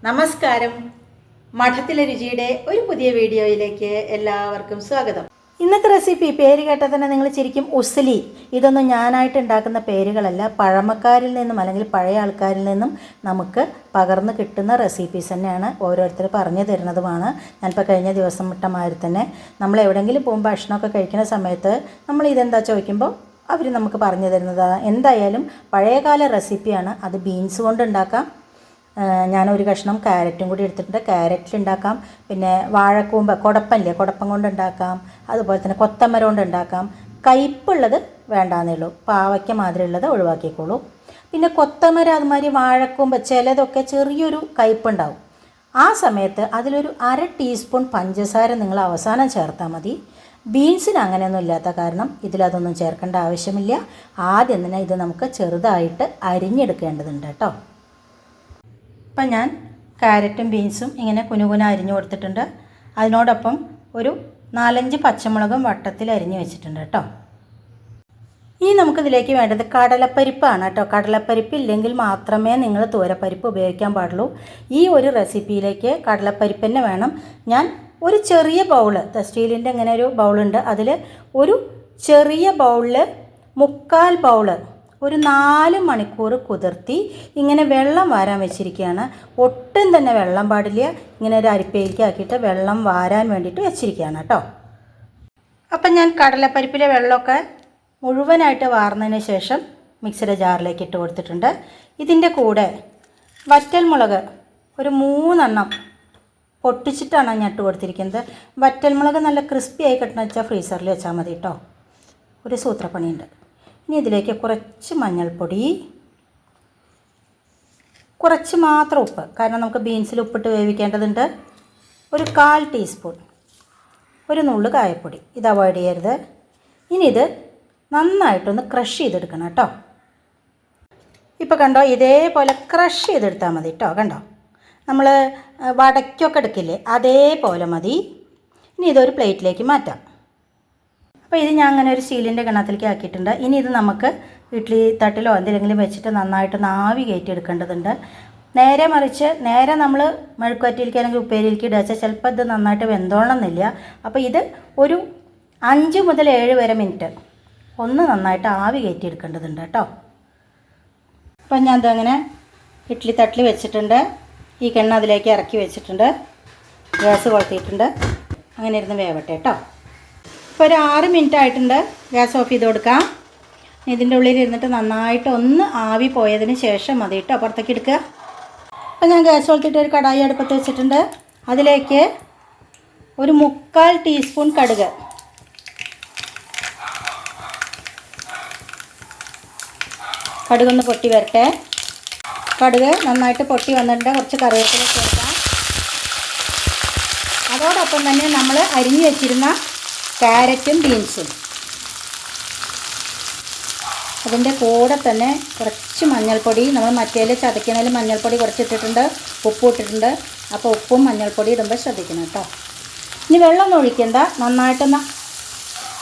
നമസ്കാരം. മഠത്തിലെ രുചിയുടെ ഒരു പുതിയ വീഡിയോയിലേക്ക് എല്ലാവർക്കും സ്വാഗതം. ഇന്നത്തെ റെസിപ്പി പേര് കേട്ടാൽ തന്നെ നിങ്ങൾ ശരിക്കും ഉസ്ലി. ഇതൊന്നും ഞാനായിട്ട് ഉണ്ടാക്കുന്ന പേരുകളല്ല, പഴമക്കാരിൽ നിന്നും അല്ലെങ്കിൽ പഴയ ആൾക്കാരിൽ നിന്നും നമുക്ക് പകർന്ന് കിട്ടുന്ന റെസിപ്പീസ് തന്നെയാണ്. ഓരോരുത്തർ പറഞ്ഞു തരുന്നതുമാണ്. ഞാനിപ്പോൾ കഴിഞ്ഞ ദിവസം വിട്ട മാതിരി തന്നെ നമ്മൾ എവിടെയെങ്കിലും പോകുമ്പോൾ ഭക്ഷണമൊക്കെ കഴിക്കുന്ന സമയത്ത് നമ്മൾ ഇതെന്താ ചോദിക്കുമ്പോൾ അവർ നമുക്ക് പറഞ്ഞു തരുന്നതാണ്. എന്തായാലും പഴയകാല റെസിപ്പിയാണ്. അത് ബീൻസ് കൊണ്ട് ഉണ്ടാക്കാം. ഞാനൊരു കഷ്ണം ക്യാരറ്റും കൂടി എടുത്തിട്ടുണ്ട്. ക്യാരറ്റിലുണ്ടാക്കാം. പിന്നെ വാഴക്കൂമ്പ്, കുടപ്പം കൊണ്ട് ഉണ്ടാക്കാം. അതുപോലെ തന്നെ കൊത്തമരം കൊണ്ട് ഉണ്ടാക്കാം. കയ്പ്പുള്ളത് വേണ്ടാന്നേ ഉള്ളൂ, പാവയ്ക്ക മാതിരി ഉള്ളത് ഒഴിവാക്കിക്കോളൂ. പിന്നെ കൊത്തമരം അതുമാതിരി വാഴക്കൂമ്പ് ചിലതൊക്കെ ചെറിയൊരു കയ്പ്പുണ്ടാവും. ആ സമയത്ത് അതിലൊരു 1/2 ടീസ്പൂൺ പഞ്ചസാര നിങ്ങൾ അവസാനം ചേർത്താൽ മതി. ബീൻസിന് അങ്ങനെയൊന്നും ഇല്ലാത്ത കാരണം ഇതിലതൊന്നും ചേർക്കേണ്ട ആവശ്യമില്ല. ആദ്യം തന്നെ ഇത് നമുക്ക് ചെറുതായിട്ട് അരിഞ്ഞെടുക്കേണ്ടതുണ്ട് കേട്ടോ. അപ്പം ഞാൻ ക്യാരറ്റും ബീൻസും ഇങ്ങനെ കുനുകുന അരിഞ്ഞു കൊടുത്തിട്ടുണ്ട്. അതിനോടൊപ്പം ഒരു 4-5 പച്ചമുളകും വട്ടത്തിൽ അരിഞ്ഞു വെച്ചിട്ടുണ്ട് കേട്ടോ. ഇനി നമുക്കിതിലേക്ക് വേണ്ടത് കടലപ്പരിപ്പാണ് കേട്ടോ. കടലപ്പരിപ്പ് ഇല്ലെങ്കിൽ മാത്രമേ നിങ്ങൾ തോരപ്പരിപ്പ് ഉപയോഗിക്കാൻ പാടുള്ളൂ. ഈ ഒരു റെസിപ്പിയിലേക്ക് കടലപ്പരിപ്പ് തന്നെ വേണം. ഞാൻ ഒരു ചെറിയ ബൗള്, സ്റ്റീലിൻ്റെ ഇങ്ങനെ ഒരു ബൗളുണ്ട്, അതിൽ ഒരു ചെറിയ ബൗളിൽ 1/4 ബൗള് ഒരു 4 മണിക്കൂർ കുതിർത്തി ഇങ്ങനെ വെള്ളം വാരാൻ വെച്ചിരിക്കുകയാണ്. ഒട്ടും തന്നെ വെള്ളം പാടില്ല. ഇങ്ങനെ ഒരു അരിപ്പയിലേക്ക് ആക്കിയിട്ട് വെള്ളം വാരാൻ വേണ്ടിയിട്ട് വെച്ചിരിക്കുകയാണ് കേട്ടോ. അപ്പം ഞാൻ കടലപ്പരിപ്പിലെ വെള്ളമൊക്കെ മുഴുവനായിട്ട് വാർന്നതിന് ശേഷം മിക്സിയുടെ ജാറിലേക്ക് ഇട്ട് കൊടുത്തിട്ടുണ്ട്. ഇതിൻ്റെ കൂടെ വറ്റൽമുളക് ഒരു 3 എണ്ണം പൊട്ടിച്ചിട്ടാണ് ഞാൻ ഇട്ട് കൊടുത്തിരിക്കുന്നത്. വറ്റൽമുളക് നല്ല ക്രിസ്പി ആയി കിട്ടണമെന്ന് വെച്ചാൽ ഫ്രീസറിൽ വെച്ചാൽ മതി കേട്ടോ. ഒരു സൂത്രപ്പണിയുണ്ട്. ഇനി ഇതിലേക്ക് കുറച്ച് മഞ്ഞൾപ്പൊടി, കുറച്ച് മാത്രം ഉപ്പ്, കാരണം നമുക്ക് ബീൻസിൽ ഉപ്പിട്ട് വേവിക്കേണ്ടതുണ്ട്. ഒരു 1/4 ടീസ്പൂൺ, ഒരു നുള്ളു കായപ്പൊടി. ഇത് അവോയ്ഡ് ചെയ്യരുത്. ഇനി ഇത് നന്നായിട്ടൊന്ന് ക്രഷ് ചെയ്തെടുക്കണം കേട്ടോ. ഇപ്പോൾ കണ്ടോ, ഇതേപോലെ ക്രഷ് ചെയ്തെടുത്താൽ മതി കേട്ടോ. കണ്ടോ, നമ്മൾ വടക്കൊക്കെ എടുക്കില്ലേ, അതേപോലെ മതി. ഇനി ഇതൊരു പ്ലേറ്റിലേക്ക് മാറ്റാം. അപ്പോൾ ഇത് ഞാൻ അങ്ങനെ ഒരു സ്റ്റീലിൻ്റെ കിണ്ണത്തിലേക്ക് ആക്കിയിട്ടുണ്ട്. ഇനി ഇത് നമുക്ക് ഇഡ്ഡലി തട്ടിലോ എന്തെങ്കിലും വെച്ചിട്ട് നന്നായിട്ട് ആവി കയറ്റി എടുക്കേണ്ടതുണ്ട്. നേരെ മറിച്ച് നേരെ നമ്മൾ മെഴുക്കുവരട്ടിയിലേക്ക് അല്ലെങ്കിൽ ഉപ്പേരിയിലേക്ക് ഇടുക വെച്ചാൽ ചിലപ്പോൾ ഇത് നന്നായിട്ട് വെന്തോളണമെന്നില്ല. അപ്പോൾ ഇത് ഒരു 5 മുതൽ 7 വരെ മിനിറ്റ് ഒന്ന് നന്നായിട്ട് ആവി കയറ്റി എടുക്കേണ്ടതുണ്ട് കേട്ടോ. അപ്പം ഞാൻ ഇതങ്ങനെ ഇഡ്ഡലി തട്ടിൽ വെച്ചിട്ടുണ്ട്. ഈ കിണ്ണ അതിലേക്ക് ഇറക്കി വെച്ചിട്ടുണ്ട്. ഗ്യാസ് കൊളുത്തിയിട്ടുണ്ട്. അങ്ങനെ ഇരുന്ന് വേവട്ടെ കേട്ടോ. ഇപ്പോൾ ഒരു 6 മിനിറ്റ് ആയിട്ടുണ്ട്. ഗ്യാസ് ഓഫ് ചെയ്ത് കൊടുക്കാം. ഇതിൻ്റെ ഉള്ളിൽ ഇരുന്നിട്ട് നന്നായിട്ട് ഒന്ന് ആവി പോയതിന് ശേഷം മതി കേട്ടോ പുറത്തേക്ക് എടുക്കുക. അപ്പോൾ ഞാൻ ഗ്യാസ് കൊളുത്തിയിട്ട് ഒരു കടായി അടുപ്പത്ത് വെച്ചിട്ടുണ്ട്. അതിലേക്ക് ഒരു 1/4 ടീസ്പൂൺ കടുക്, കടുകൊന്ന് പൊട്ടി വരട്ടെ. കടുക് നന്നായിട്ട് പൊട്ടി വന്നിട്ടുണ്ട്. കുറച്ച് കറിവേപ്പില ചേർക്കാം. അതോടൊപ്പം തന്നെ നമ്മൾ അരിഞ്ഞു വെച്ചിരുന്ന ക്യാരറ്റും ബീൻസും, അതിൻ്റെ കൂടെ തന്നെ കുറച്ച് മഞ്ഞൾപ്പൊടി, നമ്മൾ മറ്റേതിൽ ചതയ്ക്കുന്നതിൽ മഞ്ഞൾപ്പൊടി കുറച്ചിട്ടിട്ടുണ്ട്, ഉപ്പും ഇട്ടിട്ടുണ്ട്. അപ്പോൾ ഉപ്പും മഞ്ഞൾപ്പൊടി ഇടുമ്പോൾ ശ്രദ്ധിക്കണം കേട്ടോ. ഇനി വെള്ളമൊന്നും ഒഴിക്കണ്ട, നന്നായിട്ടൊന്ന്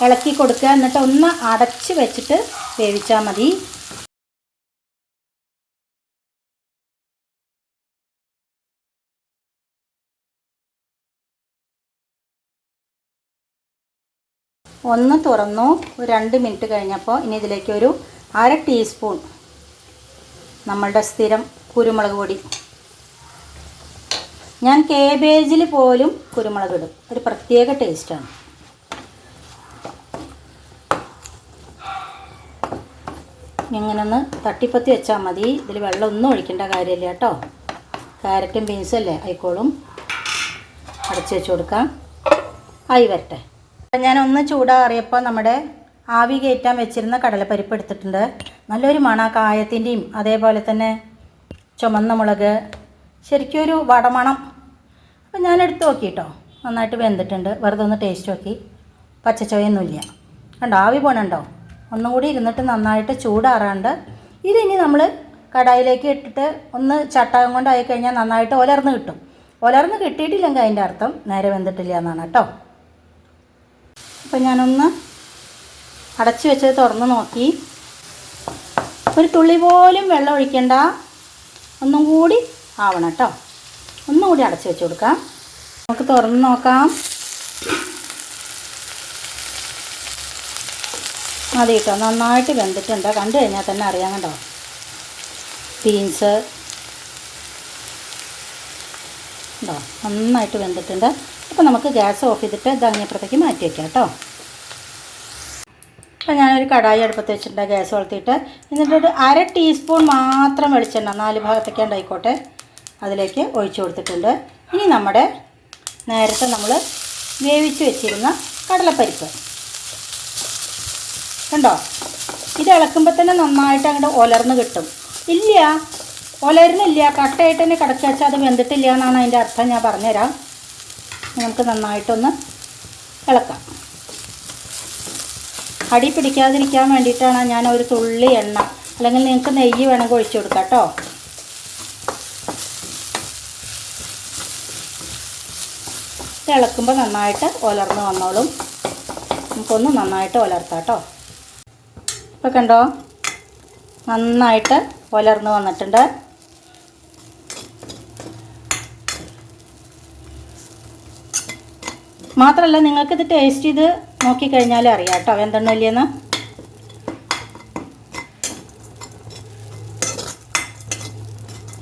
ഇളക്കി കൊടുക്കുക. എന്നിട്ട് ഒന്ന് അടച്ച് വെച്ചിട്ട് വേവിച്ചാൽ മതി. ഒന്ന് തുറന്നു. ഒരു 2 മിനിറ്റ് കഴിഞ്ഞപ്പോൾ ഇനി ഇതിലേക്ക് ഒരു 1/2 ടീസ്പൂൺ നമ്മളുടെ സ്ഥിരം കുരുമുളക് പൊടി. ഞാൻ കേബേജിൽ പോലും കുരുമുളക് ഇടും, ഒരു പ്രത്യേക ടേസ്റ്റാണ്. ഇങ്ങനെ ഒന്ന് തട്ടിപ്പത്തി വെച്ചാൽ മതി. ഇതിൽ വെള്ളമൊന്നും ഒഴിക്കേണ്ട കാര്യമില്ല കേട്ടോ. ക്യാരറ്റും ബീൻസും അല്ലേ, ആയിക്കോളും. അടച്ച് വെച്ച് കൊടുക്കാം. ആയി വരട്ടെ. ഞാനൊന്ന് ചൂടാറിയപ്പോൾ നമ്മുടെ ആവി കയറ്റാൻ വെച്ചിരുന്ന കടലപ്പരിപ്പ് എടുത്തിട്ടുണ്ട്. നല്ലൊരു മണ, കായത്തിൻ്റെയും അതേപോലെ തന്നെ ചുമന്ന മുളക്, ശരിക്കും ഒരു വടമണം. അപ്പം ഞാനെടുത്ത് നോക്കി കേട്ടോ, നന്നായിട്ട് വെന്തിട്ടുണ്ട്. വെറുതെ ഒന്ന് ടേസ്റ്റ് നോക്കി. പച്ചച്ചോയൊന്നുമില്ല. കണ്ടോ, ആവി പോണുണ്ടോ? ഒന്നും കൂടി ഇരുന്നിട്ട് നന്നായിട്ട് ചൂടാറാണ്ട് ഇതിനി നമ്മൾ കടായിലേക്ക് ഇട്ടിട്ട് ഒന്ന് ചട്ടകം കൊണ്ടായി കഴിഞ്ഞാൽ നന്നായിട്ട് ഒലർന്ന് കിട്ടും. ഒലർന്ന് കിട്ടിയിട്ടില്ലെങ്കിൽ അതിൻ്റെ അർത്ഥം നേരെ വെന്തിട്ടില്ല എന്നാണ് കേട്ടോ. അപ്പോൾ ഞാനൊന്ന് അടച്ചു വെച്ചത് തുറന്ന് നോക്കി. ഒരു തുള്ളി പോലും വെള്ളം ഒഴിക്കണ്ട, ഒന്നും കൂടി ആവണം കേട്ടോ. ഒന്നുകൂടി അടച്ച് വെച്ച് കൊടുക്കാം. നമുക്ക് തുറന്ന് നോക്കാം. മതി കേട്ടോ, നന്നായിട്ട് വെന്തിട്ടുണ്ട്. കണ്ടു കഴിഞ്ഞാൽ തന്നെ അറിയാം കണ്ടോ. ബീൻസ് ഉണ്ടോ, നന്നായിട്ട് വെന്തിട്ടുണ്ട്. അപ്പോൾ നമുക്ക് ഗ്യാസ് ഓഫ് ചെയ്തിട്ട് ഇത് അങ്ങേപ്പുറത്തേക്ക് മാറ്റി വയ്ക്കാം കേട്ടോ. അപ്പോൾ ഞാനൊരു കടായി അടുപ്പത്ത് വെച്ചിട്ടുണ്ട്, ഗ്യാസ് വളർത്തിയിട്ട്. എന്നിട്ടൊരു 1/2 ടീസ്പൂൺ മാത്രം വെളിച്ചെണ്ണ 4 ഭാഗത്തേക്ക് ഉണ്ടായിക്കോട്ടെ അതിലേക്ക് ഒഴിച്ചു കൊടുത്തിട്ടുണ്ട്. ഇനി നമ്മുടെ നേരത്തെ നമ്മൾ വേവിച്ച് വെച്ചിരുന്ന കടലപ്പരിപ്പ് കണ്ടോ, ഇത് ഇളക്കുമ്പോൾ തന്നെ നന്നായിട്ട് അങ്ങോട്ട് ഒലർന്ന് കിട്ടും. ഇല്ല, ഒലരുന്നില്ല, കട്ടയായിട്ട് തന്നെ കിടക്കുക വെച്ചാൽ അത് വെന്തിട്ടില്ല എന്നാണ് അതിൻ്റെ അർത്ഥം. ഞാൻ പറഞ്ഞുതരാം. നമുക്ക് നന്നായിട്ടൊന്ന് ഇളക്കാം. അടി പിടിക്കാതിരിക്കാൻ വേണ്ടിയിട്ടാണ് ഞാൻ ഒരു തുള്ളി എണ്ണ, അല്ലെങ്കിൽ നിങ്ങൾക്ക് നെയ്യ് വേണമെങ്കിൽ ഒഴിച്ചു കൊടുക്കാം കേട്ടോ. ഇളക്കുമ്പോൾ നന്നായിട്ട് ഒലർന്ന് വന്നോളും. നമുക്കൊന്ന് നന്നായിട്ട് ഒലർത്താം കേട്ടോ. ഇപ്പോൾ കണ്ടോ, നന്നായിട്ട് ഒലർന്ന് വന്നിട്ടുണ്ട്. മാത്രമല്ല നിങ്ങൾക്കിത് ടേസ്റ്റ് ചെയ്ത് നോക്കിക്കഴിഞ്ഞാൽ അറിയാം കേട്ടോ എന്തെന്നില്ലെന്ന്.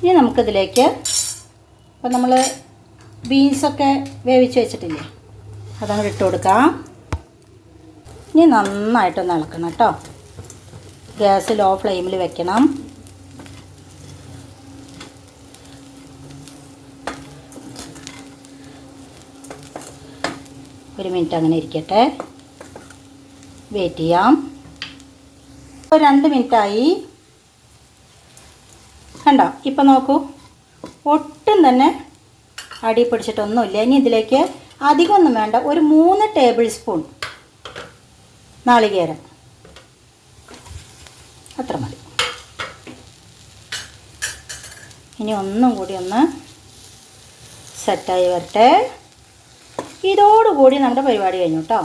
ഇനി നമുക്കിതിലേക്ക് ഇപ്പം നമ്മൾ ബീൻസൊക്കെ വേവിച്ച് വെച്ചിട്ടില്ലേ, അതങ്ങോട്ട് ഇട്ട് കൊടുക്കാം. ഇനി നന്നായിട്ടൊന്ന് ഇളക്കണം കേട്ടോ. ഗ്യാസ് ലോ ഫ്ലെയിമിൽ വെക്കണം. ഒരു മിനിറ്റ് അങ്ങനെ ഇരിക്കട്ടെ, വെയിറ്റ് ചെയ്യാം. ഇപ്പോൾ 2 മിനിറ്റായി കണ്ടോ. ഇപ്പം നോക്കൂ, ഒട്ടും തന്നെ അടി പിടിച്ചിട്ടൊന്നുമില്ല. ഇനി ഇതിലേക്ക് അധികമൊന്നും വേണ്ട, ഒരു 3 ടേബിൾ സ്പൂൺ നാളികേരം, അത്ര മതി. ഇനി ഒന്നും കൂടി ഒന്ന് സെറ്റായി വരട്ടെ. ഇതോടുകൂടി നമ്മുടെ പരിപാടി കഴിഞ്ഞു കേട്ടോ.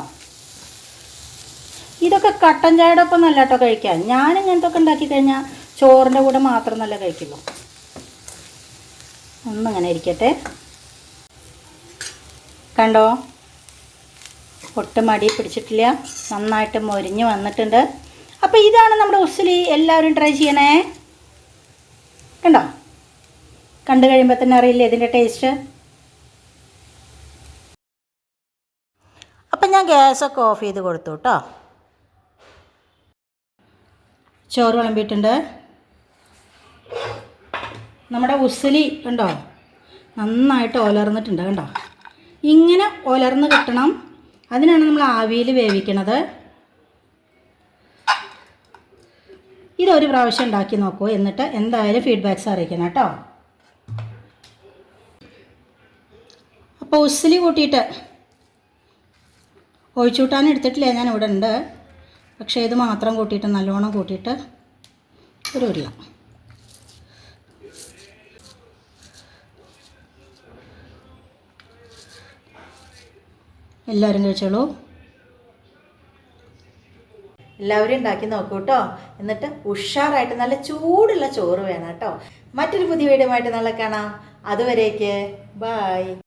ഇതൊക്കെ കട്ടൻ ചായയുടെ ഒപ്പം നല്ല കേട്ടോ കഴിക്കാൻ. ഞാൻ ഇങ്ങനത്തെ ഒക്കെ ഉണ്ടാക്കി കഴിഞ്ഞാൽ ചോറിൻ്റെ കൂടെ മാത്രം നല്ല കഴിക്കുള്ളൂ. ഒന്നിങ്ങനെ ഇരിക്കട്ടെ. കണ്ടോ, ഒട്ടും മടി പിടിച്ചിട്ടില്ല, നന്നായിട്ട് മൊരിഞ്ഞ് വന്നിട്ടുണ്ട്. അപ്പോൾ ഇതാണ് നമ്മുടെ ഉസ്ലി. എല്ലാവരും ട്രൈ ചെയ്യണേ. കണ്ടോ, കണ്ടു കഴിയുമ്പോൾ തന്നെ അറിയില്ലേ ഇതിൻ്റെ ടേസ്റ്റ്. അപ്പം ഞാൻ ഗ്യാസൊക്കെ ഓഫ് ചെയ്ത് കൊടുത്തു കേട്ടോ. ചോറ് വിളമ്പിയിട്ടുണ്ട്. നമ്മുടെ ഉസ്ലി കണ്ടോ, നന്നായിട്ട് ഒലർന്നിട്ടുണ്ട് കണ്ടോ. ഇങ്ങനെ ഒലർന്ന് കിട്ടണം, അതിനാണ് നമ്മൾ ആവിയിൽ വേവിക്കണത്. ഇതൊരു പ്രാവശ്യം ഉണ്ടാക്കി നോക്കൂ, എന്നിട്ട് എന്തായാലും ഫീഡ്ബാക്ക്സ് അറിയിക്കണം കേട്ടോ. അപ്പോൾ ഉസ്ലി കൂട്ടിയിട്ട് ഒഴിച്ചുകൂട്ടാൻ എടുത്തിട്ടില്ല, ഞാൻ ഇവിടെ ഉണ്ട്. പക്ഷേ ഇത് മാത്രം കൂട്ടിയിട്ട് നല്ലോണം കൂട്ടിയിട്ട് ഒരു ഉരുള. എല്ലാവരും കഴിച്ചോളൂ. എല്ലാവരും ഉണ്ടാക്കി നോക്കൂ കേട്ടോ. എന്നിട്ട് ഉഷാറായിട്ട് നല്ല ചൂടുള്ള ചോറ് വേണം കേട്ടോ. മറ്റൊരു പുതിയ വീഡിയോ ആയിട്ട് നാളെ കാണാം. അതുവരേക്ക് ബായ്.